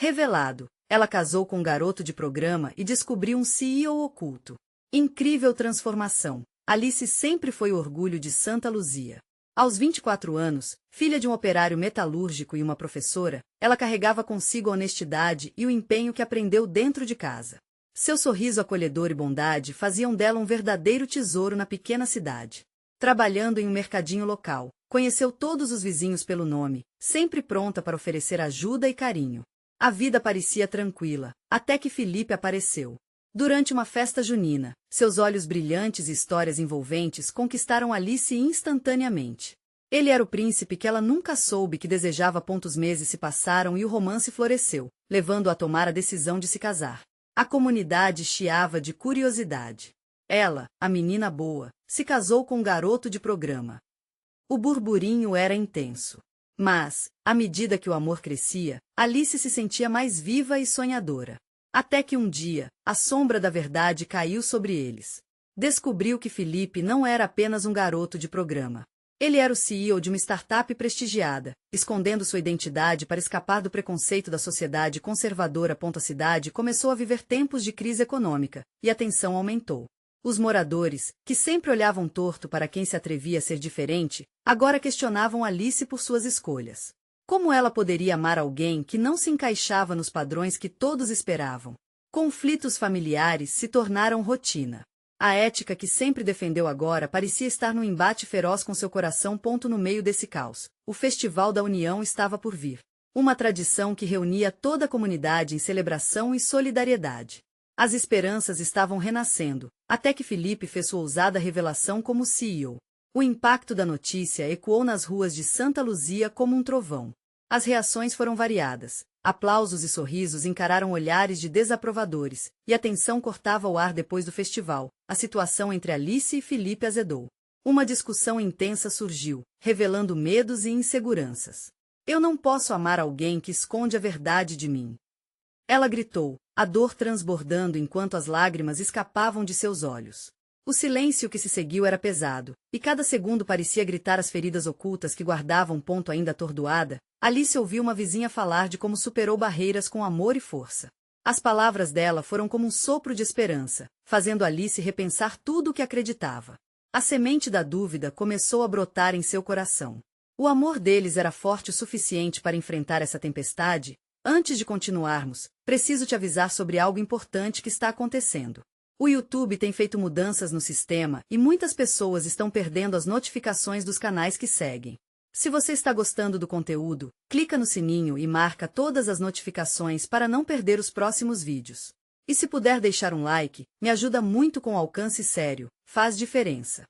Revelado, ela casou com um garoto de programa e descobriu um CEO oculto. Incrível transformação. Alice sempre foi o orgulho de Santa Luzia. Aos 24 anos, filha de um operário metalúrgico e uma professora, ela carregava consigo a honestidade e o empenho que aprendeu dentro de casa. Seu sorriso acolhedor e bondade faziam dela um verdadeiro tesouro na pequena cidade. Trabalhando em um mercadinho local, conheceu todos os vizinhos pelo nome, sempre pronta para oferecer ajuda e carinho. A vida parecia tranquila, até que Felipe apareceu. Durante uma festa junina, seus olhos brilhantes e histórias envolventes conquistaram Alice instantaneamente. Ele era o príncipe que ela nunca soube que desejava. Os meses se passaram e o romance floresceu, levando-a a tomar a decisão de se casar. A comunidade chiava de curiosidade. Ela, a menina boa, se casou com um garoto de programa. O burburinho era intenso. Mas, à medida que o amor crescia, Alice se sentia mais viva e sonhadora. Até que um dia, a sombra da verdade caiu sobre eles. Descobriu que Felipe não era apenas um garoto de programa. Ele era o CEO de uma startup prestigiada, escondendo sua identidade para escapar do preconceito da sociedade conservadora. A cidade começou a viver tempos de crise econômica, e a tensão aumentou. Os moradores, que sempre olhavam torto para quem se atrevia a ser diferente, agora questionavam Alice por suas escolhas. Como ela poderia amar alguém que não se encaixava nos padrões que todos esperavam? Conflitos familiares se tornaram rotina. A ética que sempre defendeu agora parecia estar num embate feroz com seu coração. No meio desse caos, o Festival da União estava por vir. Uma tradição que reunia toda a comunidade em celebração e solidariedade. As esperanças estavam renascendo, até que Felipe fez sua ousada revelação como CEO. O impacto da notícia ecoou nas ruas de Santa Luzia como um trovão. As reações foram variadas. Aplausos e sorrisos encararam olhares de desaprovadores, e a tensão cortava o ar. Depois do festival, a situação entre Alice e Felipe azedou. Uma discussão intensa surgiu, revelando medos e inseguranças. Eu não posso amar alguém que esconde a verdade de mim. Ela gritou, a dor transbordando enquanto as lágrimas escapavam de seus olhos. O silêncio que se seguiu era pesado, e cada segundo parecia gritar as feridas ocultas que guardavam. Ainda atordoada, Alice ouviu uma vizinha falar de como superou barreiras com amor e força. As palavras dela foram como um sopro de esperança, fazendo Alice repensar tudo o que acreditava. A semente da dúvida começou a brotar em seu coração. O amor deles era forte o suficiente para enfrentar essa tempestade? Antes de continuarmos, preciso te avisar sobre algo importante que está acontecendo. O YouTube tem feito mudanças no sistema e muitas pessoas estão perdendo as notificações dos canais que seguem. Se você está gostando do conteúdo, clica no sininho e marca todas as notificações para não perder os próximos vídeos. E se puder deixar um like, me ajuda muito com alcance sério, faz diferença.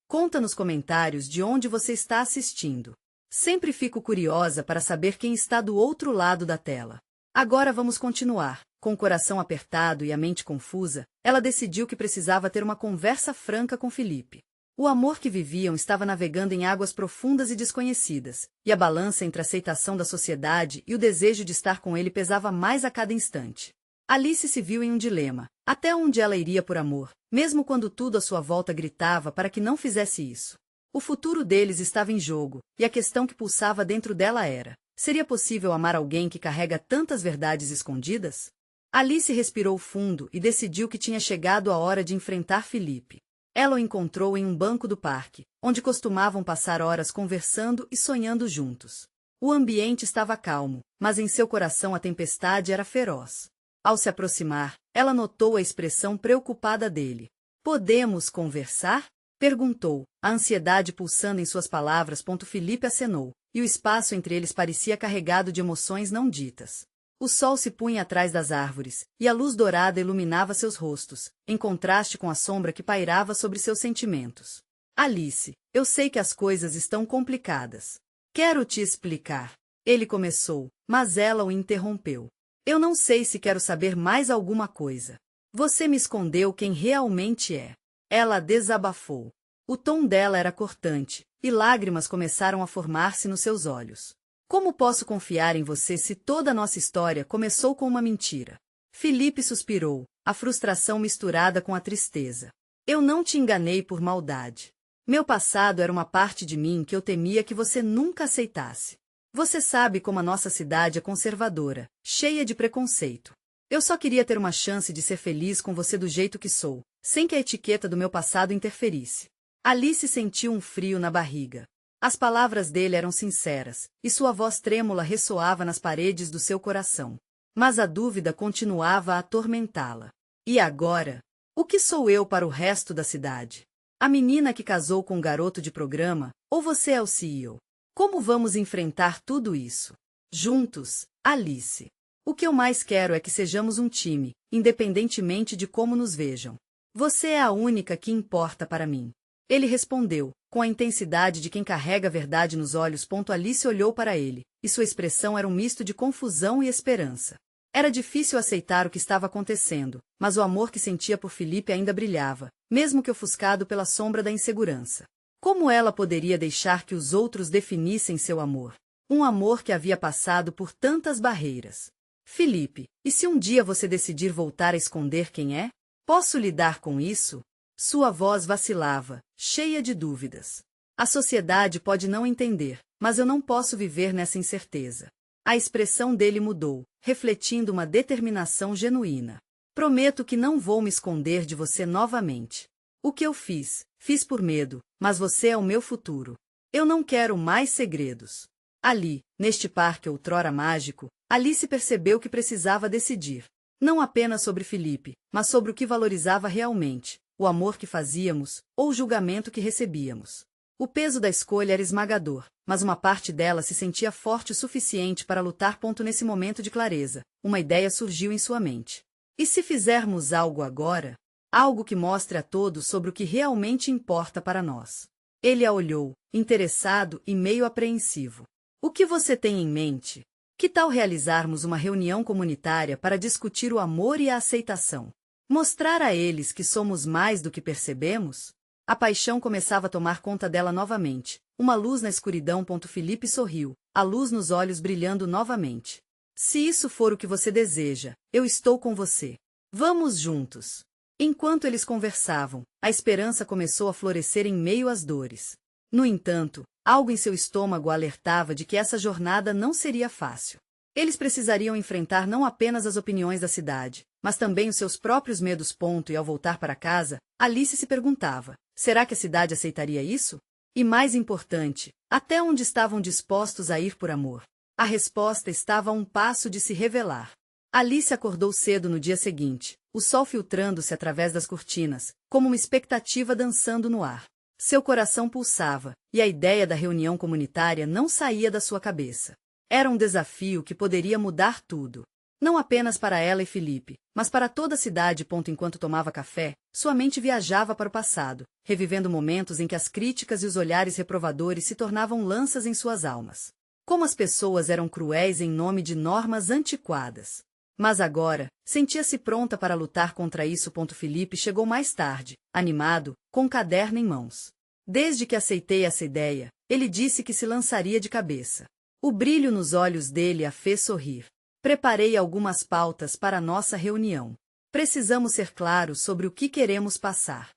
Conta nos comentários de onde você está assistindo. Sempre fico curiosa para saber quem está do outro lado da tela. Agora vamos continuar. Com o coração apertado e a mente confusa, ela decidiu que precisava ter uma conversa franca com Felipe. O amor que viviam estava navegando em águas profundas e desconhecidas, e a balança entre a aceitação da sociedade e o desejo de estar com ele pesava mais a cada instante. Alice se viu em um dilema. Até onde ela iria por amor, mesmo quando tudo à sua volta gritava para que não fizesse isso? O futuro deles estava em jogo, e a questão que pulsava dentro dela era: seria possível amar alguém que carrega tantas verdades escondidas? Alice respirou fundo e decidiu que tinha chegado a hora de enfrentar Felipe. Ela o encontrou em um banco do parque, onde costumavam passar horas conversando e sonhando juntos. O ambiente estava calmo, mas em seu coração a tempestade era feroz. Ao se aproximar, ela notou a expressão preocupada dele. "Podemos conversar?" perguntou, a ansiedade pulsando em suas palavras. Felipe acenou, e o espaço entre eles parecia carregado de emoções não ditas. O sol se punha atrás das árvores, e a luz dourada iluminava seus rostos, em contraste com a sombra que pairava sobre seus sentimentos. "Alice, eu sei que as coisas estão complicadas. Quero te explicar." Ele começou, mas ela o interrompeu. "Eu não sei se quero saber mais alguma coisa. Você me escondeu quem realmente é." Ela desabafou. O tom dela era cortante, e lágrimas começaram a formar-se nos seus olhos. "Como posso confiar em você se toda a nossa história começou com uma mentira?" Felipe suspirou, a frustração misturada com a tristeza. "Eu não te enganei por maldade. Meu passado era uma parte de mim que eu temia que você nunca aceitasse. Você sabe como a nossa cidade é conservadora, cheia de preconceito. Eu só queria ter uma chance de ser feliz com você do jeito que sou, sem que a etiqueta do meu passado interferisse. Alice sentiu um frio na barriga. As palavras dele eram sinceras, e sua voz trêmula ressoava nas paredes do seu coração. Mas a dúvida continuava a atormentá-la. E agora? O que sou eu para o resto da cidade? A menina que casou com um garoto de programa, ou você é o CEO? Como vamos enfrentar tudo isso? Juntos, Alice. O que eu mais quero é que sejamos um time, independentemente de como nos vejam. Você é a única que importa para mim. Ele respondeu, com a intensidade de quem carrega a verdade nos olhos. Alice olhou para ele, e sua expressão era um misto de confusão e esperança. Era difícil aceitar o que estava acontecendo, mas o amor que sentia por Felipe ainda brilhava, mesmo que ofuscado pela sombra da insegurança. Como ela poderia deixar que os outros definissem seu amor? Um amor que havia passado por tantas barreiras. Felipe, e se um dia você decidir voltar a esconder quem é? Posso lidar com isso? Sua voz vacilava, cheia de dúvidas. A sociedade pode não entender, mas eu não posso viver nessa incerteza. A expressão dele mudou, refletindo uma determinação genuína. Prometo que não vou me esconder de você novamente. O que eu fiz por medo, mas você é o meu futuro. Eu não quero mais segredos. Ali, neste parque outrora mágico, Alice percebeu que precisava decidir. Não apenas sobre Felipe, mas sobre o que valorizava realmente, o amor que fazíamos, ou o julgamento que recebíamos. O peso da escolha era esmagador, mas uma parte dela se sentia forte o suficiente para lutar. Nesse momento de clareza, uma ideia surgiu em sua mente. E se fizermos algo agora? Algo que mostre a todos sobre o que realmente importa para nós. Ele a olhou, interessado e meio apreensivo. O que você tem em mente? Que tal realizarmos uma reunião comunitária para discutir o amor e a aceitação? Mostrar a eles que somos mais do que percebemos? A paixão começava a tomar conta dela novamente. Uma luz na escuridão. Felipe sorriu, a luz nos olhos brilhando novamente. Se isso for o que você deseja, eu estou com você. Vamos juntos. Enquanto eles conversavam, a esperança começou a florescer em meio às dores. No entanto, algo em seu estômago alertava de que essa jornada não seria fácil. Eles precisariam enfrentar não apenas as opiniões da cidade, mas também os seus próprios medos. E ao voltar para casa, Alice se perguntava, será que a cidade aceitaria isso? E mais importante, até onde estavam dispostos a ir por amor? A resposta estava a um passo de se revelar. Alice acordou cedo no dia seguinte, o sol filtrando-se através das cortinas, como uma expectativa dançando no ar. Seu coração pulsava, e a ideia da reunião comunitária não saía da sua cabeça. Era um desafio que poderia mudar tudo. Não apenas para ela e Felipe, mas para toda a cidade. Enquanto tomava café, sua mente viajava para o passado, revivendo momentos em que as críticas e os olhares reprovadores se tornavam lanças em suas almas. Como as pessoas eram cruéis em nome de normas antiquadas. Mas agora, sentia-se pronta para lutar contra isso. Felipe chegou mais tarde, animado, com um caderno em mãos. Desde que aceitei essa ideia, ele disse que se lançaria de cabeça. O brilho nos olhos dele a fez sorrir. Preparei algumas pautas para nossa reunião. Precisamos ser claros sobre o que queremos passar.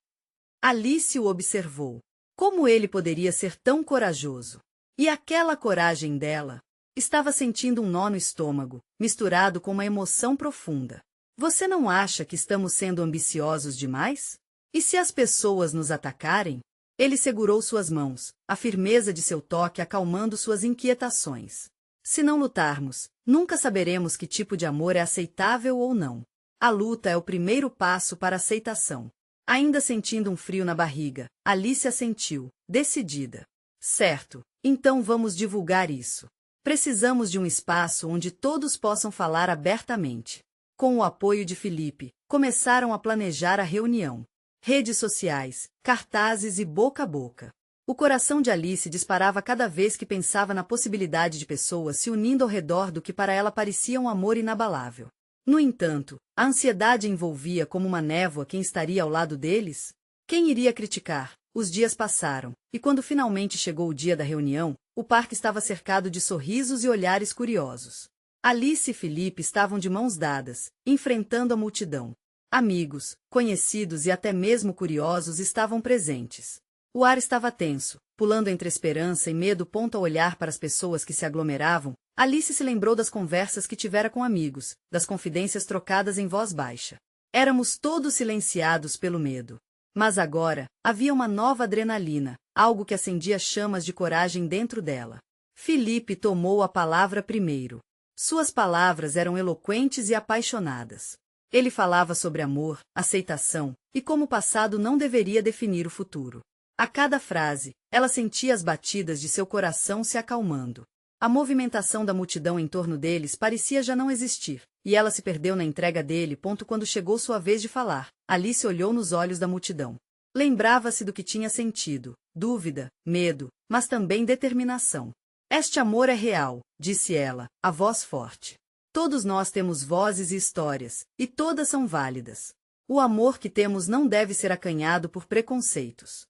Alice o observou. Como ele poderia ser tão corajoso? E aquela coragem dela? Estava sentindo um nó no estômago, misturado com uma emoção profunda. Você não acha que estamos sendo ambiciosos demais? E se as pessoas nos atacarem? Ele segurou suas mãos, a firmeza de seu toque acalmando suas inquietações. Se não lutarmos, nunca saberemos que tipo de amor é aceitável ou não. A luta é o primeiro passo para a aceitação. Ainda sentindo um frio na barriga, Alice assentiu, decidida. Certo, então vamos divulgar isso. Precisamos de um espaço onde todos possam falar abertamente. Com o apoio de Felipe, começaram a planejar a reunião. Redes sociais, cartazes e boca a boca. O coração de Alice disparava cada vez que pensava na possibilidade de pessoas se unindo ao redor do que para ela parecia um amor inabalável. No entanto, a ansiedade envolvia como uma névoa quem estaria ao lado deles. Quem iria criticar? Os dias passaram, e quando finalmente chegou o dia da reunião, o parque estava cercado de sorrisos e olhares curiosos. Alice e Felipe estavam de mãos dadas, enfrentando a multidão. Amigos, conhecidos e até mesmo curiosos estavam presentes. O ar estava tenso, pulando entre esperança e medo. Ao olhar para as pessoas que se aglomeravam, Alice se lembrou das conversas que tivera com amigos, das confidências trocadas em voz baixa. Éramos todos silenciados pelo medo. Mas agora, havia uma nova adrenalina, algo que acendia chamas de coragem dentro dela. Felipe tomou a palavra primeiro. Suas palavras eram eloquentes e apaixonadas. Ele falava sobre amor, aceitação, e como o passado não deveria definir o futuro. A cada frase, ela sentia as batidas de seu coração se acalmando. A movimentação da multidão em torno deles parecia já não existir, e ela se perdeu na entrega dele. Quando chegou sua vez de falar, Alice olhou nos olhos da multidão. Lembrava-se do que tinha sentido, dúvida, medo, mas também determinação. Este amor é real, disse ela, a voz forte. Todos nós temos vozes e histórias, e todas são válidas. O amor que temos não deve ser acanhado por preconceitos.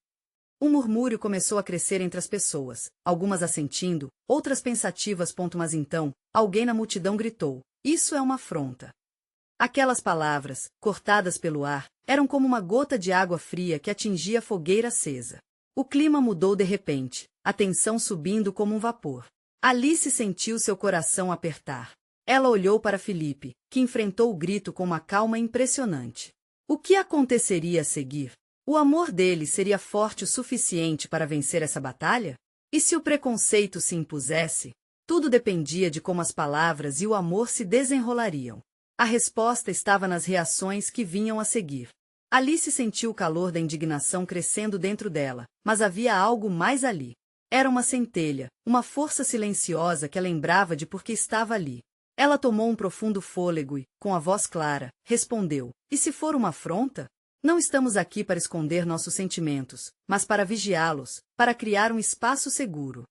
Um murmúrio começou a crescer entre as pessoas, algumas assentindo, outras pensativas. Mas então, alguém na multidão gritou: "Isso é uma afronta." Aquelas palavras, cortadas pelo ar, eram como uma gota de água fria que atingia a fogueira acesa. O clima mudou de repente, a tensão subindo como um vapor. Alice sentiu seu coração apertar. Ela olhou para Felipe, que enfrentou o grito com uma calma impressionante. O que aconteceria a seguir? O amor dele seria forte o suficiente para vencer essa batalha? E se o preconceito se impusesse? Tudo dependia de como as palavras e o amor se desenrolariam. A resposta estava nas reações que vinham a seguir. Alice sentiu o calor da indignação crescendo dentro dela, mas havia algo mais ali. Era uma centelha, uma força silenciosa que a lembrava de por que estava ali. Ela tomou um profundo fôlego e, com a voz clara, respondeu: "E se for uma afronta? Não estamos aqui para esconder nossos sentimentos, mas para vigiá-los, para criar um espaço seguro."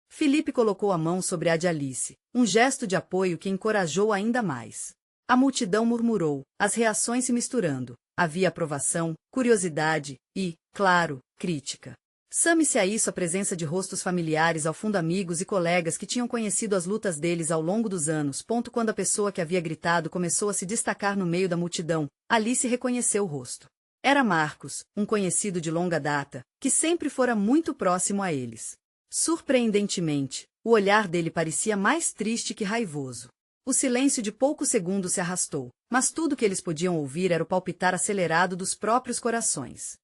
Felipe colocou a mão sobre a de Alice, um gesto de apoio que encorajou ainda mais. A multidão murmurou, as reações se misturando. Havia aprovação, curiosidade e, claro, crítica. Some-se a isso a presença de rostos familiares ao fundo, amigos e colegas que tinham conhecido as lutas deles ao longo dos anos. Quando a pessoa que havia gritado começou a se destacar no meio da multidão, Alice reconheceu o rosto. Era Marcos, um conhecido de longa data, que sempre fora muito próximo a eles. Surpreendentemente, o olhar dele parecia mais triste que raivoso. O silêncio de poucos segundos se arrastou, mas tudo que eles podiam ouvir era o palpitar acelerado dos próprios corações.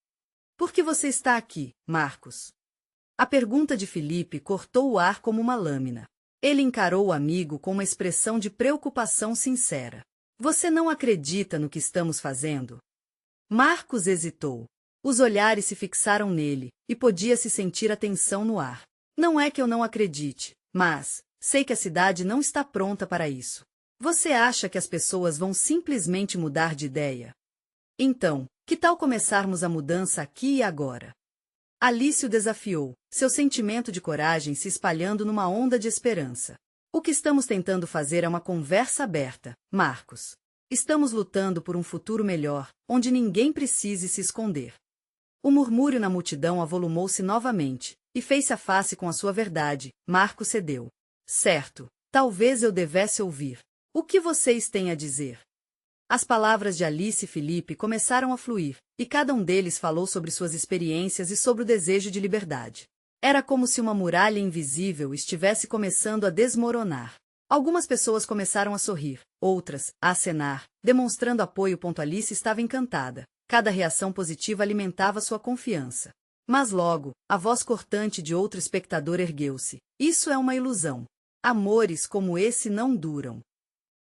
"Por que você está aqui, Marcos?" A pergunta de Felipe cortou o ar como uma lâmina. Ele encarou o amigo com uma expressão de preocupação sincera. "Você não acredita no que estamos fazendo?" Marcos hesitou. Os olhares se fixaram nele, e podia-se sentir a tensão no ar. "Não é que eu não acredite, mas sei que a cidade não está pronta para isso. Você acha que as pessoas vão simplesmente mudar de ideia? Então, que tal começarmos a mudança aqui e agora?" Alice o desafiou, seu sentimento de coragem se espalhando numa onda de esperança. "O que estamos tentando fazer é uma conversa aberta, Marcos. Estamos lutando por um futuro melhor, onde ninguém precise se esconder." O murmúrio na multidão avolumou-se novamente, e fez-se a face com a sua verdade. Marcos cedeu. "Certo, talvez eu devesse ouvir. O que vocês têm a dizer?" As palavras de Alice e Felipe começaram a fluir, e cada um deles falou sobre suas experiências e sobre o desejo de liberdade. Era como se uma muralha invisível estivesse começando a desmoronar. Algumas pessoas começaram a sorrir, outras, a acenar, demonstrando apoio. Alice estava encantada. Cada reação positiva alimentava sua confiança. Mas logo, a voz cortante de outro espectador ergueu-se. "Isso é uma ilusão. Amores como esse não duram."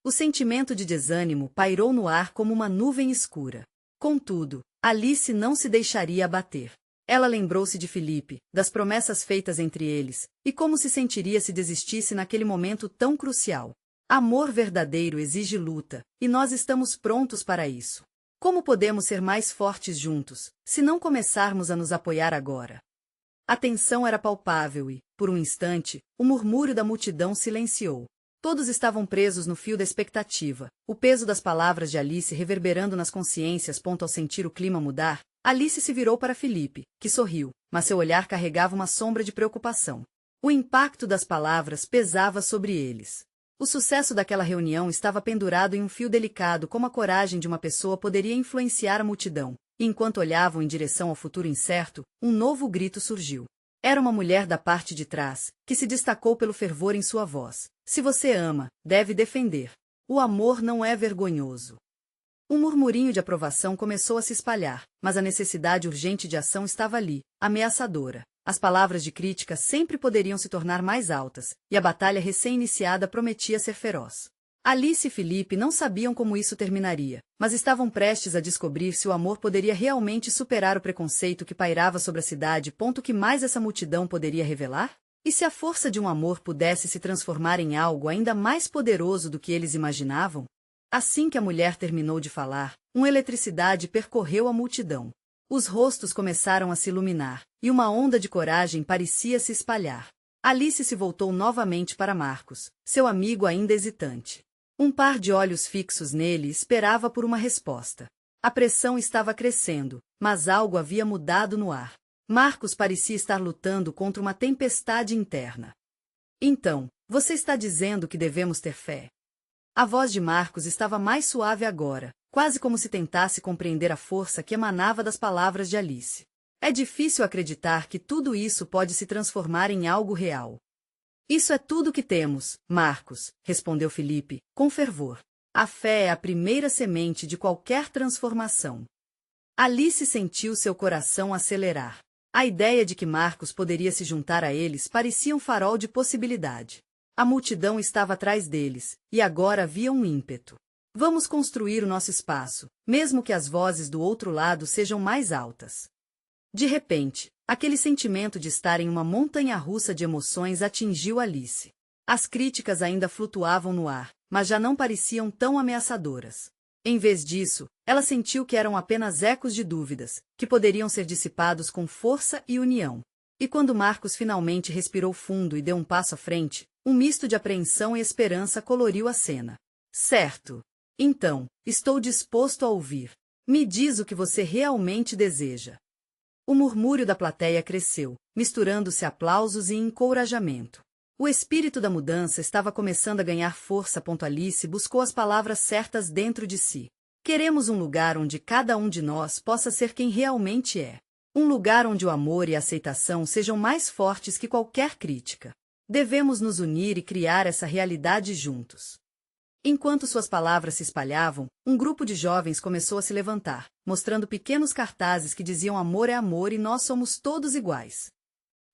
O sentimento de desânimo pairou no ar como uma nuvem escura. Contudo, Alice não se deixaria abater. Ela lembrou-se de Felipe, das promessas feitas entre eles, e como se sentiria se desistisse naquele momento tão crucial. Amor verdadeiro exige luta, e nós estamos prontos para isso. Como podemos ser mais fortes juntos, se não começarmos a nos apoiar agora? A tensão era palpável e, por um instante, o murmúrio da multidão silenciou. Todos estavam presos no fio da expectativa, o peso das palavras de Alice reverberando nas consciências. Ao sentir o clima mudar, Alice se virou para Felipe, que sorriu, mas seu olhar carregava uma sombra de preocupação. O impacto das palavras pesava sobre eles. O sucesso daquela reunião estava pendurado em um fio delicado. Como a coragem de uma pessoa poderia influenciar a multidão. E enquanto olhavam em direção ao futuro incerto, um novo grito surgiu. Era uma mulher da parte de trás, que se destacou pelo fervor em sua voz. Se você ama, deve defender. O amor não é vergonhoso. Um murmurinho de aprovação começou a se espalhar, mas a necessidade urgente de ação estava ali, ameaçadora. As palavras de crítica sempre poderiam se tornar mais altas, e a batalha recém-iniciada prometia ser feroz. Alice e Felipe não sabiam como isso terminaria, mas estavam prestes a descobrir se o amor poderia realmente superar o preconceito que pairava sobre a cidade. Que mais essa multidão poderia revelar? E se a força de um amor pudesse se transformar em algo ainda mais poderoso do que eles imaginavam? Assim que a mulher terminou de falar, uma eletricidade percorreu a multidão. Os rostos começaram a se iluminar, e uma onda de coragem parecia se espalhar. Alice se voltou novamente para Marcos, seu amigo ainda hesitante. Um par de olhos fixos nele esperava por uma resposta. A pressão estava crescendo, mas algo havia mudado no ar. Marcos parecia estar lutando contra uma tempestade interna. Então, você está dizendo que devemos ter fé? A voz de Marcos estava mais suave agora, quase como se tentasse compreender a força que emanava das palavras de Alice. É difícil acreditar que tudo isso pode se transformar em algo real. Isso é tudo que temos, Marcos, respondeu Felipe, com fervor. A fé é a primeira semente de qualquer transformação. Alice sentiu seu coração acelerar. A ideia de que Marcos poderia se juntar a eles parecia um farol de possibilidade. A multidão estava atrás deles, e agora havia um ímpeto. Vamos construir o nosso espaço, mesmo que as vozes do outro lado sejam mais altas. De repente, aquele sentimento de estar em uma montanha-russa de emoções atingiu Alice. As críticas ainda flutuavam no ar, mas já não pareciam tão ameaçadoras. Em vez disso, ela sentiu que eram apenas ecos de dúvidas, que poderiam ser dissipados com força e união. E quando Marcos finalmente respirou fundo e deu um passo à frente, um misto de apreensão e esperança coloriu a cena. Certo. Então, estou disposto a ouvir. Me diz o que você realmente deseja. O murmúrio da plateia cresceu, misturando-se a aplausos e encorajamento. O espírito da mudança estava começando a ganhar força. Alice buscou as palavras certas dentro de si. Queremos um lugar onde cada um de nós possa ser quem realmente é. Um lugar onde o amor e a aceitação sejam mais fortes que qualquer crítica. Devemos nos unir e criar essa realidade juntos. Enquanto suas palavras se espalhavam, um grupo de jovens começou a se levantar, mostrando pequenos cartazes que diziam amor é amor e nós somos todos iguais.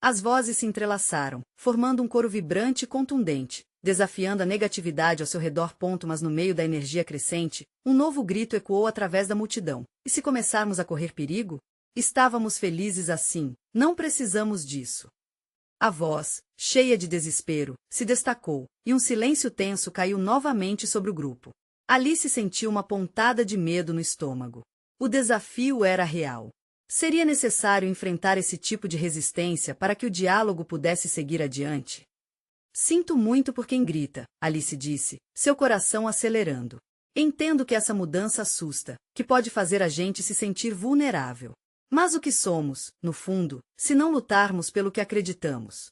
As vozes se entrelaçaram, formando um coro vibrante e contundente, desafiando a negatividade ao seu redor. Mas no meio da energia crescente, um novo grito ecoou através da multidão. E se começarmos a correr perigo? Estávamos felizes assim, não precisamos disso. A voz, cheia de desespero, se destacou, e um silêncio tenso caiu novamente sobre o grupo. Alice sentiu uma pontada de medo no estômago. O desafio era real. Seria necessário enfrentar esse tipo de resistência para que o diálogo pudesse seguir adiante. Sinto muito por quem grita, Alice disse, seu coração acelerando. Entendo que essa mudança assusta, que pode fazer a gente se sentir vulnerável. Mas o que somos, no fundo, se não lutarmos pelo que acreditamos?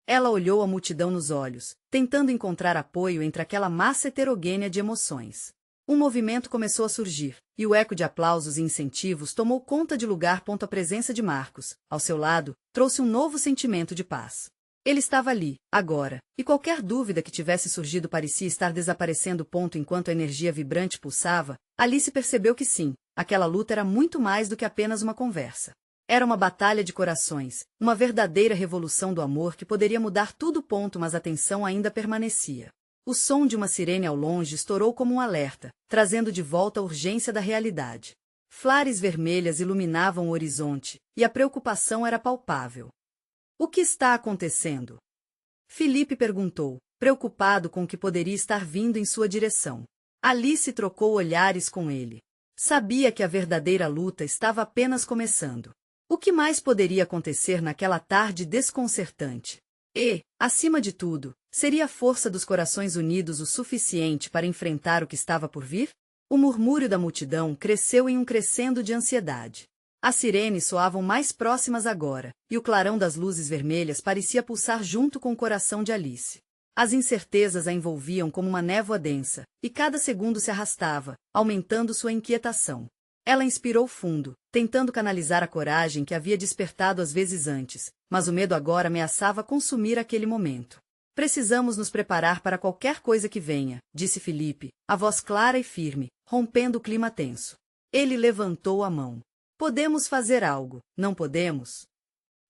Ela olhou a multidão nos olhos, tentando encontrar apoio entre aquela massa heterogênea de emoções. Um movimento começou a surgir, e o eco de aplausos e incentivos tomou conta de lugar. A presença de Marcos, ao seu lado, trouxe um novo sentimento de paz. Ele estava ali, agora, e qualquer dúvida que tivesse surgido parecia estar desaparecendo. Enquanto a energia vibrante pulsava, Alice percebeu que sim, aquela luta era muito mais do que apenas uma conversa. Era uma batalha de corações, uma verdadeira revolução do amor que poderia mudar tudo. Mas a tensão ainda permanecia. O som de uma sirene ao longe estourou como um alerta, trazendo de volta a urgência da realidade. Flares vermelhas iluminavam o horizonte, e a preocupação era palpável. O que está acontecendo? Felipe perguntou, preocupado com o que poderia estar vindo em sua direção. Alice trocou olhares com ele. Sabia que a verdadeira luta estava apenas começando. O que mais poderia acontecer naquela tarde desconcertante? E, acima de tudo, seria a força dos corações unidos o suficiente para enfrentar o que estava por vir? O murmúrio da multidão cresceu em um crescendo de ansiedade. As sirenes soavam mais próximas agora, e o clarão das luzes vermelhas parecia pulsar junto com o coração de Alice. As incertezas a envolviam como uma névoa densa, e cada segundo se arrastava, aumentando sua inquietação. Ela inspirou fundo, tentando canalizar a coragem que havia despertado às vezes antes, mas o medo agora ameaçava consumir aquele momento. Precisamos nos preparar para qualquer coisa que venha, disse Felipe, a voz clara e firme, rompendo o clima tenso. Ele levantou a mão. Podemos fazer algo, não podemos?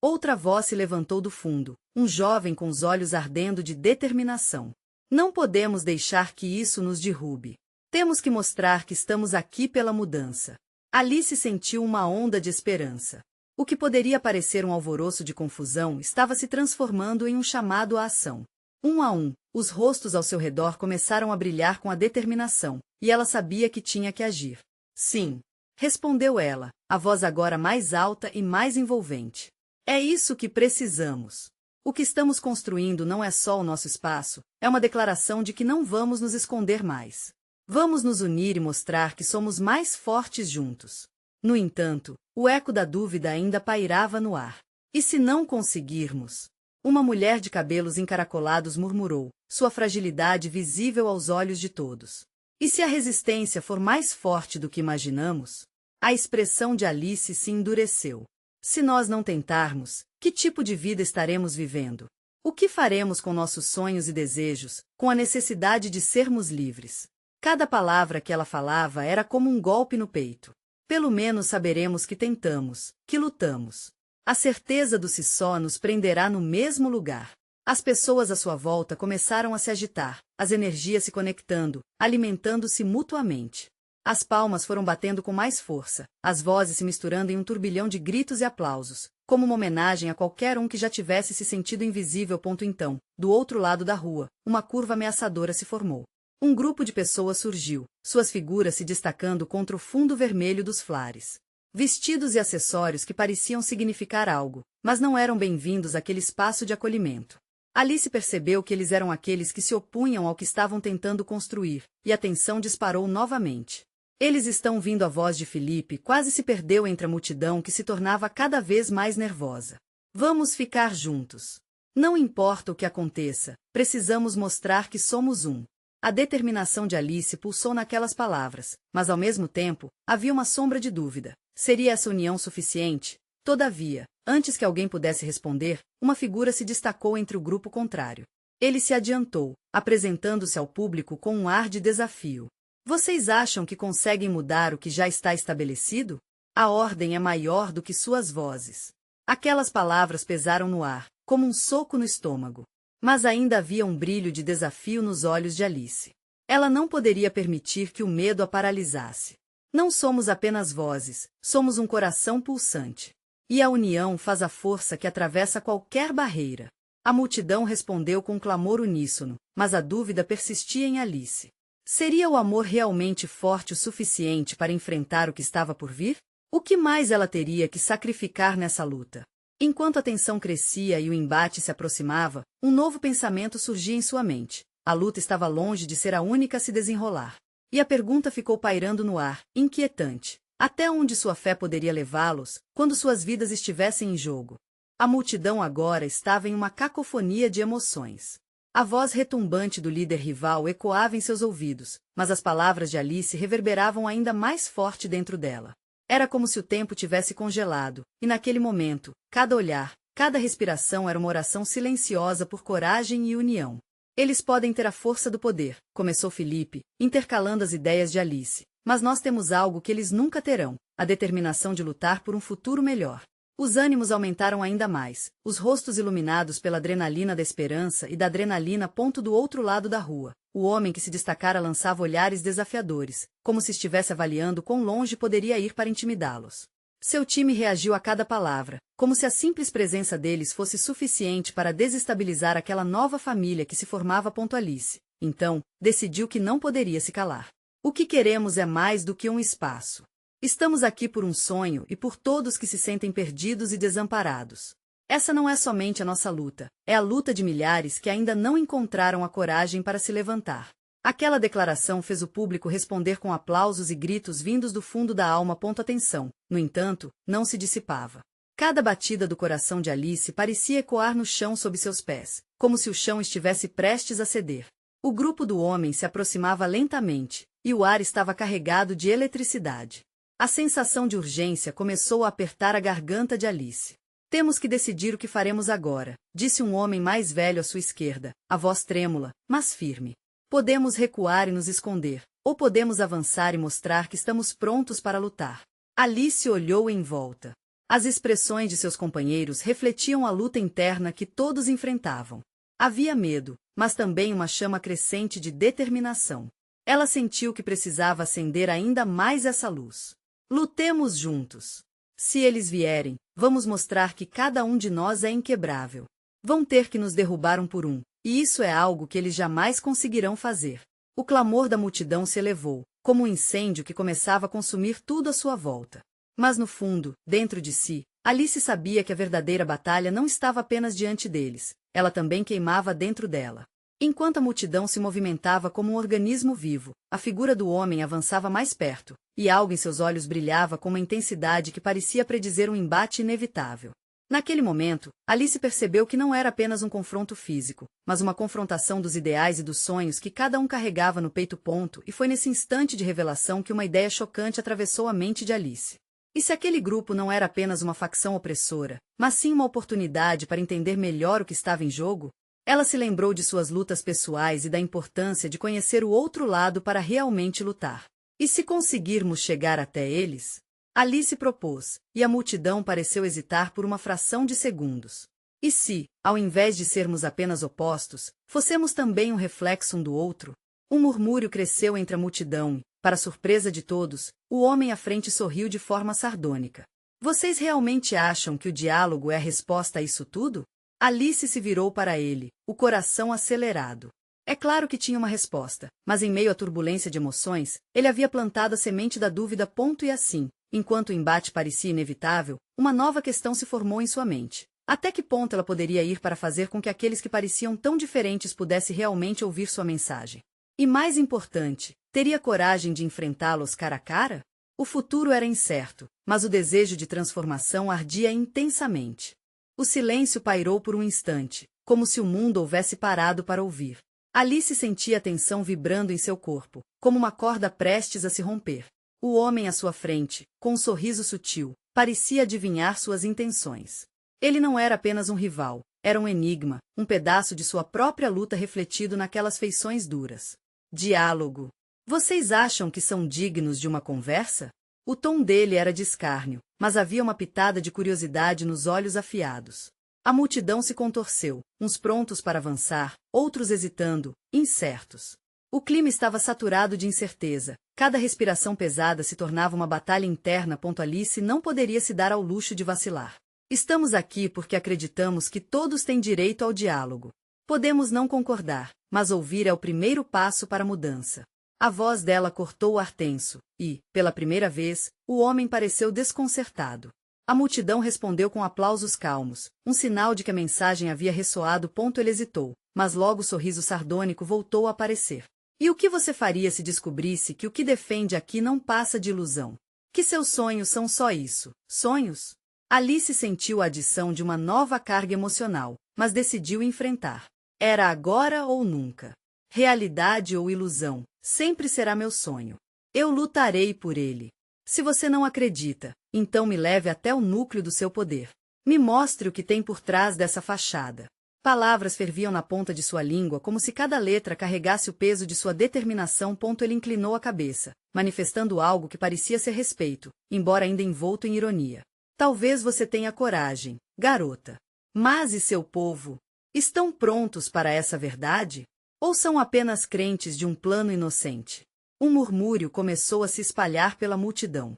Outra voz se levantou do fundo, um jovem com os olhos ardendo de determinação. Não podemos deixar que isso nos derrube. Temos que mostrar que estamos aqui pela mudança. Alice sentiu uma onda de esperança. O que poderia parecer um alvoroço de confusão estava se transformando em um chamado à ação. Um a um, os rostos ao seu redor começaram a brilhar com a determinação, e ela sabia que tinha que agir. Sim, respondeu ela, a voz agora mais alta e mais envolvente. É isso que precisamos. O que estamos construindo não é só o nosso espaço, é uma declaração de que não vamos nos esconder mais. Vamos nos unir e mostrar que somos mais fortes juntos. No entanto, o eco da dúvida ainda pairava no ar. E se não conseguirmos? Uma mulher de cabelos encaracolados murmurou, sua fragilidade visível aos olhos de todos. E se a resistência for mais forte do que imaginamos? A expressão de Alice se endureceu. Se nós não tentarmos, que tipo de vida estaremos vivendo? O que faremos com nossos sonhos e desejos, com a necessidade de sermos livres? Cada palavra que ela falava era como um golpe no peito. Pelo menos saberemos que tentamos, que lutamos. A certeza do si só nos prenderá no mesmo lugar. As pessoas à sua volta começaram a se agitar, as energias se conectando, alimentando-se mutuamente. As palmas foram batendo com mais força, as vozes se misturando em um turbilhão de gritos e aplausos, como uma homenagem a qualquer um que já tivesse se sentido invisível. Então, do outro lado da rua, uma curva ameaçadora se formou. Um grupo de pessoas surgiu, suas figuras se destacando contra o fundo vermelho dos flares. Vestidos e acessórios que pareciam significar algo, mas não eram bem-vindos àquele espaço de acolhimento. Alice percebeu que eles eram aqueles que se opunham ao que estavam tentando construir, e a tensão disparou novamente. Eles estão vindo. A voz de Felipe quase se perdeu entre a multidão que se tornava cada vez mais nervosa. Vamos ficar juntos. Não importa o que aconteça, precisamos mostrar que somos um. A determinação de Alice pulsou naquelas palavras, mas ao mesmo tempo, havia uma sombra de dúvida. Seria essa união suficiente? Todavia, antes que alguém pudesse responder, uma figura se destacou entre o grupo contrário. Ele se adiantou, apresentando-se ao público com um ar de desafio. Vocês acham que conseguem mudar o que já está estabelecido? A ordem é maior do que suas vozes. Aquelas palavras pesaram no ar, como um soco no estômago. Mas ainda havia um brilho de desafio nos olhos de Alice. Ela não poderia permitir que o medo a paralisasse. Não somos apenas vozes, somos um coração pulsante. E a união faz a força que atravessa qualquer barreira. A multidão respondeu com um clamor uníssono, mas a dúvida persistia em Alice. Seria o amor realmente forte o suficiente para enfrentar o que estava por vir? O que mais ela teria que sacrificar nessa luta? Enquanto a tensão crescia e o embate se aproximava, um novo pensamento surgia em sua mente. A luta estava longe de ser a única a se desenrolar. E a pergunta ficou pairando no ar, inquietante. Até onde sua fé poderia levá-los, quando suas vidas estivessem em jogo? A multidão agora estava em uma cacofonia de emoções. A voz retumbante do líder rival ecoava em seus ouvidos, mas as palavras de Alice reverberavam ainda mais forte dentro dela. Era como se o tempo tivesse congelado, e naquele momento, cada olhar, cada respiração era uma oração silenciosa por coragem e união. Eles podem ter a força do poder, começou Felipe, intercalando as ideias de Alice, mas nós temos algo que eles nunca terão, a determinação de lutar por um futuro melhor. Os ânimos aumentaram ainda mais, os rostos iluminados pela adrenalina da esperança e da adrenalina. Do outro lado da rua, o homem que se destacara lançava olhares desafiadores, como se estivesse avaliando quão longe poderia ir para intimidá-los. Seu time reagiu a cada palavra, como se a simples presença deles fosse suficiente para desestabilizar aquela nova família que se formava. Alice, então, decidiu que não poderia se calar. O que queremos é mais do que um espaço. Estamos aqui por um sonho e por todos que se sentem perdidos e desamparados. Essa não é somente a nossa luta, é a luta de milhares que ainda não encontraram a coragem para se levantar. Aquela declaração fez o público responder com aplausos e gritos vindos do fundo da alma. Atenção, no entanto, não se dissipava. Cada batida do coração de Alice parecia ecoar no chão sob seus pés, como se o chão estivesse prestes a ceder. O grupo do homem se aproximava lentamente, e o ar estava carregado de eletricidade. A sensação de urgência começou a apertar a garganta de Alice. Temos que decidir o que faremos agora, disse um homem mais velho à sua esquerda, a voz trêmula, mas firme. Podemos recuar e nos esconder, ou podemos avançar e mostrar que estamos prontos para lutar. Alice olhou em volta. As expressões de seus companheiros refletiam a luta interna que todos enfrentavam. Havia medo, mas também uma chama crescente de determinação. Ela sentiu que precisava acender ainda mais essa luz. Lutemos juntos. Se eles vierem, vamos mostrar que cada um de nós é inquebrável. Vão ter que nos derrubar um por um, e isso é algo que eles jamais conseguirão fazer. O clamor da multidão se elevou, como um incêndio que começava a consumir tudo à sua volta. Mas no fundo, dentro de si, Alice sabia que a verdadeira batalha não estava apenas diante deles, ela também queimava dentro dela. Enquanto a multidão se movimentava como um organismo vivo, a figura do homem avançava mais perto, e algo em seus olhos brilhava com uma intensidade que parecia predizer um embate inevitável. Naquele momento, Alice percebeu que não era apenas um confronto físico, mas uma confrontação dos ideais e dos sonhos que cada um carregava no peito. E foi nesse instante de revelação que uma ideia chocante atravessou a mente de Alice. E se aquele grupo não era apenas uma facção opressora, mas sim uma oportunidade para entender melhor o que estava em jogo? Ela se lembrou de suas lutas pessoais e da importância de conhecer o outro lado para realmente lutar. E se conseguirmos chegar até eles? Alice propôs, e a multidão pareceu hesitar por uma fração de segundos. E se, ao invés de sermos apenas opostos, fossemos também um reflexo um do outro? Um murmúrio cresceu entre a multidão e, para surpresa de todos, o homem à frente sorriu de forma sardônica. Vocês realmente acham que o diálogo é a resposta a isso tudo? Alice se virou para ele, o coração acelerado. É claro que tinha uma resposta, mas em meio à turbulência de emoções, ele havia plantado a semente da dúvida. E assim, enquanto o embate parecia inevitável, uma nova questão se formou em sua mente. Até que ponto ela poderia ir para fazer com que aqueles que pareciam tão diferentes pudessem realmente ouvir sua mensagem? E mais importante, teria coragem de enfrentá-los cara a cara? O futuro era incerto, mas o desejo de transformação ardia intensamente. O silêncio pairou por um instante, como se o mundo houvesse parado para ouvir. Alice sentia a tensão vibrando em seu corpo, como uma corda prestes a se romper. O homem à sua frente, com um sorriso sutil, parecia adivinhar suas intenções. Ele não era apenas um rival, era um enigma, um pedaço de sua própria luta refletido naquelas feições duras. Diálogo. Vocês acham que são dignos de uma conversa? O tom dele era de escárnio, mas havia uma pitada de curiosidade nos olhos afiados. A multidão se contorceu, uns prontos para avançar, outros hesitando, incertos. O clima estava saturado de incerteza, cada respiração pesada se tornava uma batalha interna. Alice não poderia se dar ao luxo de vacilar. Estamos aqui porque acreditamos que todos têm direito ao diálogo. Podemos não concordar, mas ouvir é o primeiro passo para a mudança. A voz dela cortou o ar tenso, e, pela primeira vez, o homem pareceu desconcertado. A multidão respondeu com aplausos calmos, um sinal de que a mensagem havia ressoado. Ele hesitou, mas logo o sorriso sardônico voltou a aparecer. E o que você faria se descobrisse que o que defende aqui não passa de ilusão? Que seus sonhos são só isso, sonhos? Alice sentiu a adição de uma nova carga emocional, mas decidiu enfrentar. Era agora ou nunca. Realidade ou ilusão, sempre será meu sonho. Eu lutarei por ele. Se você não acredita, então me leve até o núcleo do seu poder. Me mostre o que tem por trás dessa fachada. Palavras ferviam na ponta de sua língua como se cada letra carregasse o peso de sua determinação. Ele inclinou a cabeça, manifestando algo que parecia ser respeito, embora ainda envolto em ironia. Talvez você tenha coragem, garota. Mas e seu povo? Estão prontos para essa verdade? Ou são apenas crentes de um plano inocente? Um murmúrio começou a se espalhar pela multidão.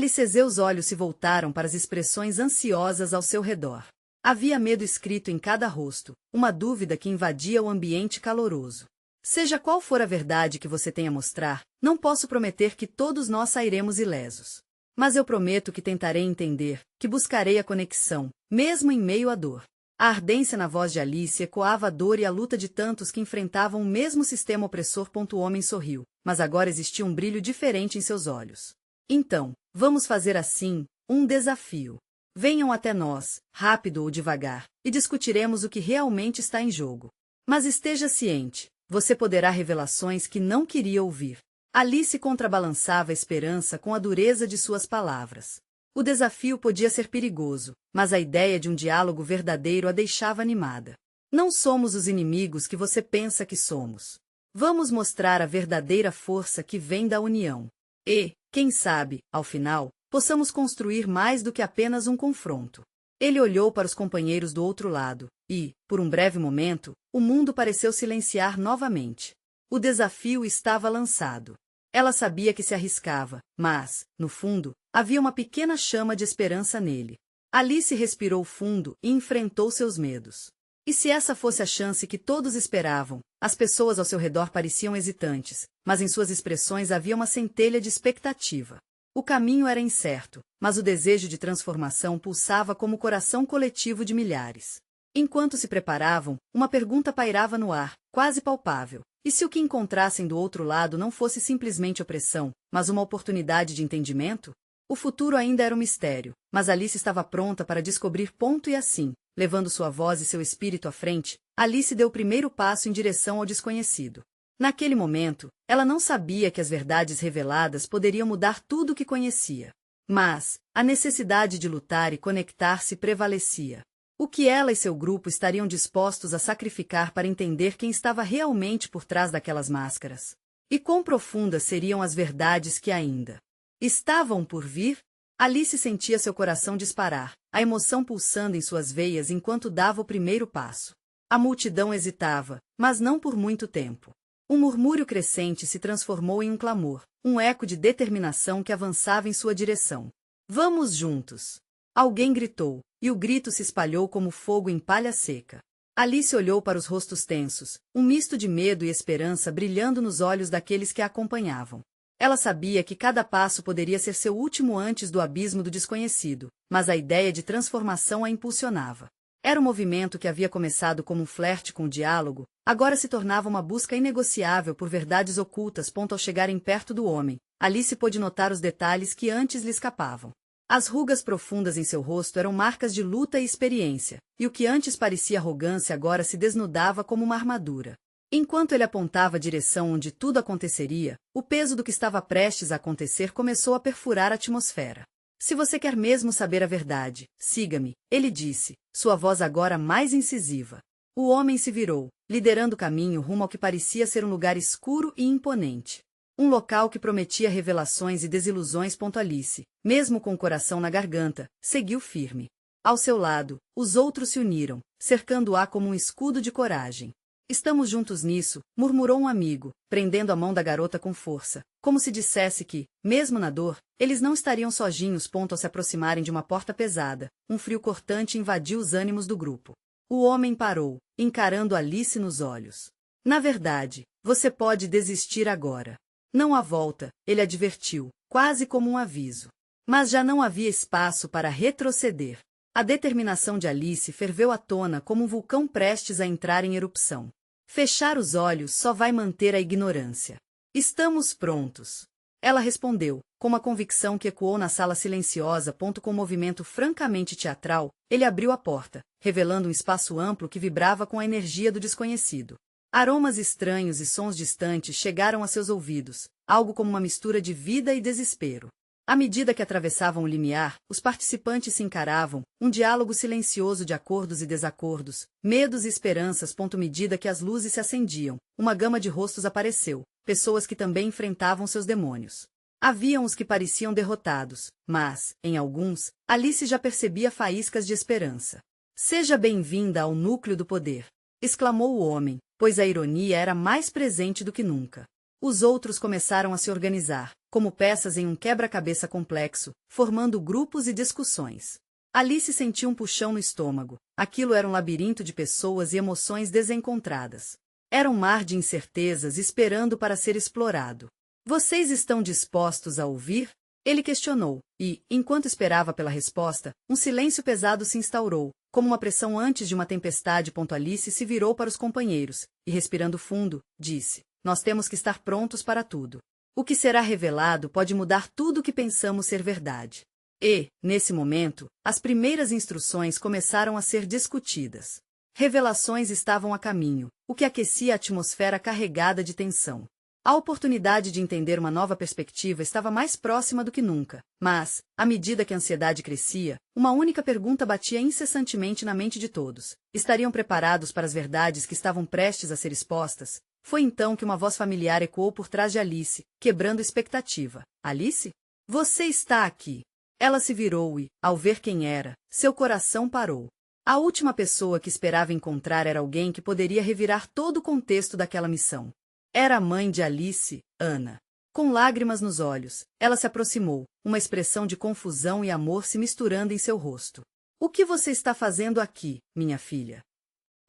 Seus olhos se voltaram para as expressões ansiosas ao seu redor. Havia medo escrito em cada rosto, uma dúvida que invadia o ambiente caloroso. Seja qual for a verdade que você tenha a mostrar, não posso prometer que todos nós sairemos ilesos. Mas eu prometo que tentarei entender, que buscarei a conexão, mesmo em meio à dor. A ardência na voz de Alice ecoava a dor e a luta de tantos que enfrentavam o mesmo sistema opressor. O homem sorriu, mas agora existia um brilho diferente em seus olhos. Então, vamos fazer assim, um desafio. Venham até nós, rápido ou devagar, e discutiremos o que realmente está em jogo. Mas esteja ciente, você poderá revelações que não queria ouvir. Alice contrabalançava a esperança com a dureza de suas palavras. O desafio podia ser perigoso, mas a ideia de um diálogo verdadeiro a deixava animada. Não somos os inimigos que você pensa que somos. Vamos mostrar a verdadeira força que vem da união. E, quem sabe, ao final, possamos construir mais do que apenas um confronto. Ele olhou para os companheiros do outro lado, e, por um breve momento, o mundo pareceu silenciar novamente. O desafio estava lançado. Ela sabia que se arriscava, mas, no fundo, havia uma pequena chama de esperança nele. Alice respirou fundo e enfrentou seus medos. E se essa fosse a chance que todos esperavam? As pessoas ao seu redor pareciam hesitantes, mas em suas expressões havia uma centelha de expectativa. O caminho era incerto, mas o desejo de transformação pulsava como o coração coletivo de milhares. Enquanto se preparavam, uma pergunta pairava no ar, quase palpável. E se o que encontrassem do outro lado não fosse simplesmente opressão, mas uma oportunidade de entendimento? O futuro ainda era um mistério, mas Alice estava pronta para descobrir ponto e assim, levando sua voz e seu espírito à frente, Alice deu o primeiro passo em direção ao desconhecido. Naquele momento, ela não sabia que as verdades reveladas poderiam mudar tudo o que conhecia. Mas, a necessidade de lutar e conectar-se prevalecia. O que ela e seu grupo estariam dispostos a sacrificar para entender quem estava realmente por trás daquelas máscaras? E quão profundas seriam as verdades que ainda estavam por vir? Alice sentia seu coração disparar, a emoção pulsando em suas veias enquanto dava o primeiro passo. A multidão hesitava, mas não por muito tempo. Um murmúrio crescente se transformou em um clamor, um eco de determinação que avançava em sua direção. Vamos juntos! Alguém gritou, e o grito se espalhou como fogo em palha seca. Alice olhou para os rostos tensos, um misto de medo e esperança brilhando nos olhos daqueles que a acompanhavam. Ela sabia que cada passo poderia ser seu último antes do abismo do desconhecido, mas a ideia de transformação a impulsionava. Era um movimento que havia começado como um flerte com o diálogo, agora se tornava uma busca inegociável por verdades ocultas. Ao chegarem perto do homem, Alice pôde notar os detalhes que antes lhe escapavam. As rugas profundas em seu rosto eram marcas de luta e experiência, e o que antes parecia arrogância agora se desnudava como uma armadura. Enquanto ele apontava a direção onde tudo aconteceria, o peso do que estava prestes a acontecer começou a perfurar a atmosfera. Se você quer mesmo saber a verdade, siga-me, ele disse, sua voz agora mais incisiva. O homem se virou, liderando o caminho rumo ao que parecia ser um lugar escuro e imponente. Um local que prometia revelações e desilusões. Alice, mesmo com o coração na garganta, seguiu firme. Ao seu lado, os outros se uniram, cercando-a como um escudo de coragem. Estamos juntos nisso, murmurou um amigo, prendendo a mão da garota com força, como se dissesse que, mesmo na dor, eles não estariam sozinhos. Ao se aproximarem de uma porta pesada, um frio cortante invadiu os ânimos do grupo. O homem parou, encarando Alice nos olhos. Na verdade, você pode desistir agora. Não há volta, ele advertiu, quase como um aviso. Mas já não havia espaço para retroceder. A determinação de Alice ferveu à tona como um vulcão prestes a entrar em erupção. Fechar os olhos só vai manter a ignorância. Estamos prontos. Ela respondeu, com uma convicção que ecoou na sala silenciosa. Com um movimento francamente teatral, ele abriu a porta, revelando um espaço amplo que vibrava com a energia do desconhecido. Aromas estranhos e sons distantes chegaram a seus ouvidos, algo como uma mistura de vida e desespero. À medida que atravessavam o limiar, os participantes se encaravam, um diálogo silencioso de acordos e desacordos, medos e esperanças. À medida que as luzes se acendiam, uma gama de rostos apareceu, pessoas que também enfrentavam seus demônios. Haviam os que pareciam derrotados, mas, em alguns, Alice já percebia faíscas de esperança. Seja bem-vinda ao núcleo do poder, exclamou o homem, pois a ironia era mais presente do que nunca. Os outros começaram a se organizar, como peças em um quebra-cabeça complexo, formando grupos e discussões. Alice sentiu um puxão no estômago. Aquilo era um labirinto de pessoas e emoções desencontradas. Era um mar de incertezas esperando para ser explorado. Vocês estão dispostos a ouvir? Ele questionou, e, enquanto esperava pela resposta, um silêncio pesado se instaurou, como uma pressão antes de uma tempestade. Alice se virou para os companheiros, e respirando fundo, disse, nós temos que estar prontos para tudo. O que será revelado pode mudar tudo o que pensamos ser verdade. E, nesse momento, as primeiras instruções começaram a ser discutidas. Revelações estavam a caminho, o que aquecia a atmosfera carregada de tensão. A oportunidade de entender uma nova perspectiva estava mais próxima do que nunca, mas, à medida que a ansiedade crescia, uma única pergunta batia incessantemente na mente de todos. Estariam preparados para as verdades que estavam prestes a ser expostas? Foi então que uma voz familiar ecoou por trás de Alice, quebrando expectativa. Alice? Você está aqui. Ela se virou e, ao ver quem era, seu coração parou. A última pessoa que esperava encontrar era alguém que poderia revirar todo o contexto daquela missão. Era a mãe de Alice, Ana. Com lágrimas nos olhos, ela se aproximou, uma expressão de confusão e amor se misturando em seu rosto. O que você está fazendo aqui, minha filha?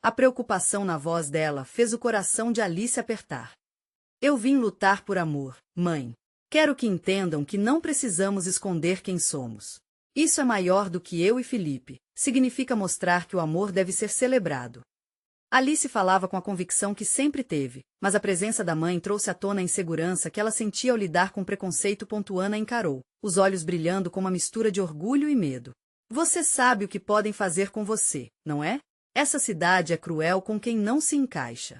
A preocupação na voz dela fez o coração de Alice apertar. Eu vim lutar por amor, mãe. Quero que entendam que não precisamos esconder quem somos. Isso é maior do que eu e Felipe. Significa mostrar que o amor deve ser celebrado. Alice falava com a convicção que sempre teve, mas a presença da mãe trouxe à tona a insegurança que ela sentia ao lidar com o preconceito. Ana encarou, os olhos brilhando com uma mistura de orgulho e medo. Você sabe o que podem fazer com você, não é? Essa cidade é cruel com quem não se encaixa.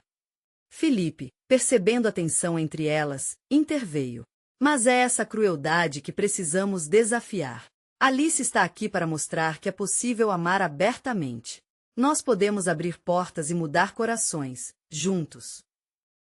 Felipe, percebendo a tensão entre elas, interveio. Mas é essa crueldade que precisamos desafiar. Alice está aqui para mostrar que é possível amar abertamente. Nós podemos abrir portas e mudar corações, juntos.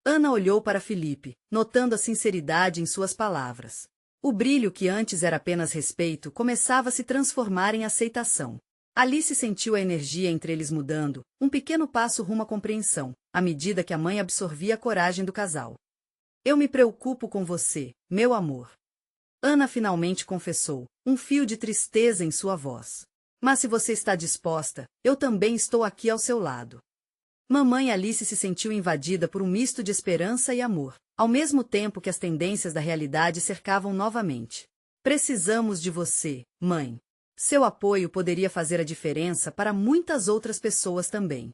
Ana olhou para Felipe, notando a sinceridade em suas palavras. O brilho que antes era apenas respeito começava a se transformar em aceitação. Alice sentiu a energia entre eles mudando, um pequeno passo rumo à compreensão, à medida que a mãe absorvia a coragem do casal. Eu me preocupo com você, meu amor. Ana finalmente confessou, um fio de tristeza em sua voz. Mas se você está disposta, eu também estou aqui ao seu lado. Mamãe Alice se sentiu invadida por um misto de esperança e amor, ao mesmo tempo que as tendências da realidade cercavam novamente. Precisamos de você, mãe. Seu apoio poderia fazer a diferença para muitas outras pessoas também.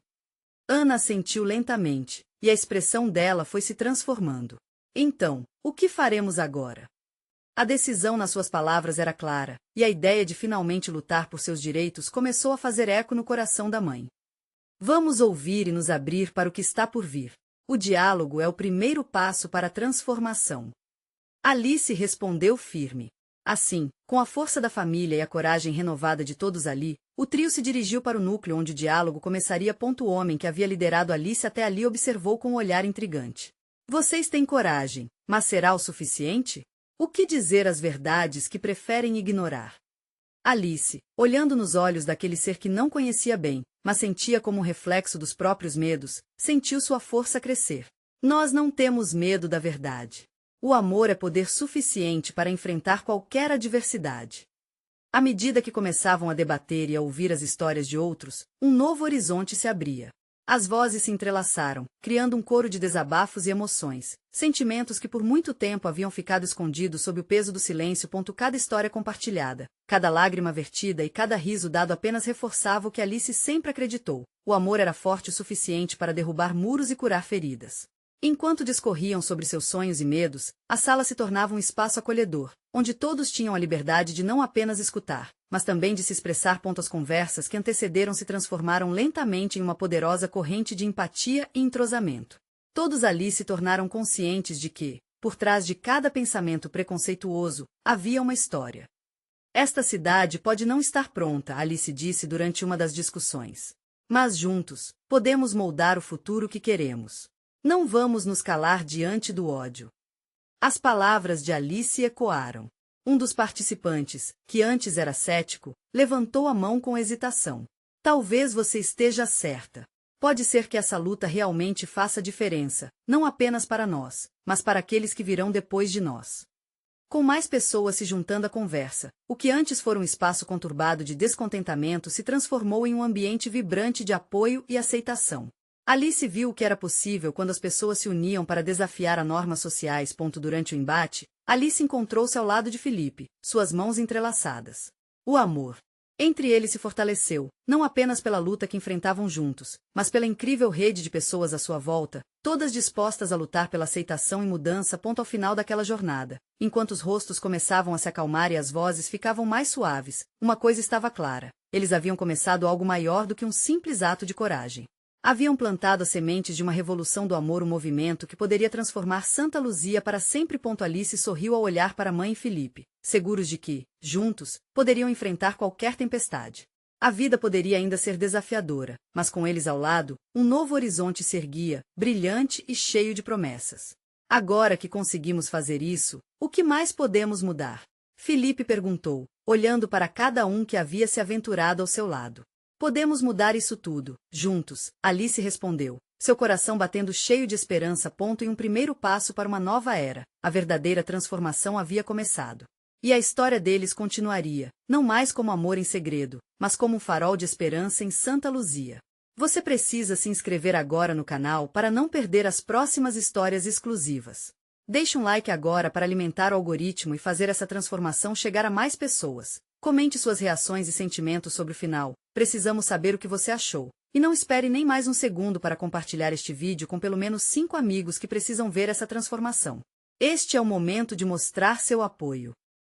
Ana assentiu lentamente, e a expressão dela foi se transformando. Então, o que faremos agora? A decisão nas suas palavras era clara, e a ideia de finalmente lutar por seus direitos começou a fazer eco no coração da mãe. Vamos ouvir e nos abrir para o que está por vir. O diálogo é o primeiro passo para a transformação. Alice respondeu firme. Assim, com a força da família e a coragem renovada de todos ali, o trio se dirigiu para o núcleo onde o diálogo começaria. O homem que havia liderado Alice até ali observou com um olhar intrigante. Vocês têm coragem, mas será o suficiente? O que dizer as verdades que preferem ignorar? Alice, olhando nos olhos daquele ser que não conhecia bem, mas sentia como um reflexo dos próprios medos, sentiu sua força crescer. Nós não temos medo da verdade. O amor é poder suficiente para enfrentar qualquer adversidade. À medida que começavam a debater e a ouvir as histórias de outros, um novo horizonte se abria. As vozes se entrelaçaram, criando um coro de desabafos e emoções, sentimentos que por muito tempo haviam ficado escondidos sob o peso do silêncio. Cada história compartilhada, cada lágrima vertida e cada riso dado apenas reforçava o que Alice sempre acreditou: o amor era forte o suficiente para derrubar muros e curar feridas. Enquanto discorriam sobre seus sonhos e medos, a sala se tornava um espaço acolhedor, onde todos tinham a liberdade de não apenas escutar, mas também de se expressar. As conversas que antecederam se transformaram lentamente em uma poderosa corrente de empatia e entrosamento. Todos ali se tornaram conscientes de que, por trás de cada pensamento preconceituoso, havia uma história. Esta cidade pode não estar pronta, Alice disse durante uma das discussões. Mas juntos, podemos moldar o futuro que queremos. Não vamos nos calar diante do ódio. As palavras de Alice ecoaram. Um dos participantes, que antes era cético, levantou a mão com hesitação. Talvez você esteja certa. Pode ser que essa luta realmente faça diferença, não apenas para nós, mas para aqueles que virão depois de nós. Com mais pessoas se juntando à conversa, o que antes fora um espaço conturbado de descontentamento se transformou em um ambiente vibrante de apoio e aceitação. Alice viu o que era possível quando as pessoas se uniam para desafiar as normas sociais. Durante o embate, Alice encontrou-se ao lado de Felipe, suas mãos entrelaçadas. O amor entre eles se fortaleceu, não apenas pela luta que enfrentavam juntos, mas pela incrível rede de pessoas à sua volta, todas dispostas a lutar pela aceitação e mudança. Ao final daquela jornada, enquanto os rostos começavam a se acalmar e as vozes ficavam mais suaves, uma coisa estava clara: eles haviam começado algo maior do que um simples ato de coragem. Haviam plantado as sementes de uma revolução do amor, um movimento que poderia transformar Santa Luzia para sempre. Alice sorriu ao olhar para a mãe e Felipe, seguros de que, juntos, poderiam enfrentar qualquer tempestade. A vida poderia ainda ser desafiadora, mas com eles ao lado, um novo horizonte se erguia, brilhante e cheio de promessas. Agora que conseguimos fazer isso, o que mais podemos mudar? Felipe perguntou, olhando para cada um que havia se aventurado ao seu lado. Podemos mudar isso tudo, juntos, Alice respondeu, seu coração batendo cheio de esperança. E um primeiro passo para uma nova era, a verdadeira transformação havia começado. E a história deles continuaria, não mais como amor em segredo, mas como um farol de esperança em Santa Luzia. Você precisa se inscrever agora no canal para não perder as próximas histórias exclusivas. Deixe um like agora para alimentar o algoritmo e fazer essa transformação chegar a mais pessoas. Comente suas reações e sentimentos sobre o final, precisamos saber o que você achou. E não espere nem mais um segundo para compartilhar este vídeo com pelo menos 5 amigos que precisam ver essa transformação. Este é o momento de mostrar seu apoio.